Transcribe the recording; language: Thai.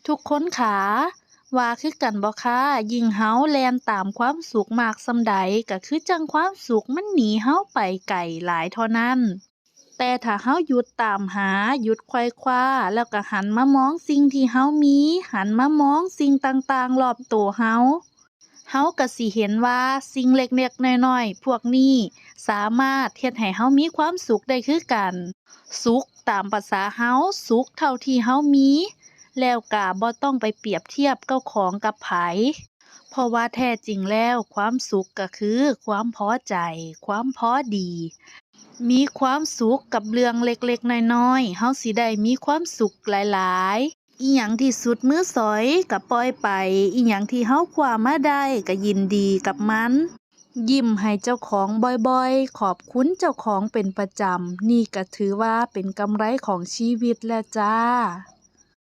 ทุกคนขาว่าคือกันบ่คะยิ่งเฮาแล่นตามความสุขมากส่ำใดก็คือจั่งความสุขมันหนีเฮาไปไกลหลายเท่านั้นแต่ถ้าเฮาหยุดตามหาหยุดไขว่คว้าแล้วก็หันมามองสิ่งที่เฮามีหันมามองสิ่งต่างๆรอบตัวเฮาก็สิเห็นว่าสิ่งเล็กๆน้อยๆพวกนี้สามารถเฮ็ดให้เฮามีความสุขได้คือกันสุขตามประสาเฮาสุขเท่าที่เฮามีแล้วก็บ่ต้องไปเปรียบเทียบเจ้าของกับไผเพราะว่าแท้จริงแล้วความสุขก็คือความพอใจความพอดีมีความสุขกับเรื่องเล็กๆน้อยๆเฮาสิได้มีความสุขหลายๆอิหยังที่สุดมือสอยก็ปล่อยไปอิหยังที่เฮาคว้ามาได้ก็ยินดีกับมันยิ้มให้เจ้าของบ่อยๆขอบคุณเจ้าของเป็นประจำนี่ก็ถือว่าเป็นกำไรของชีวิตแล้วจ้า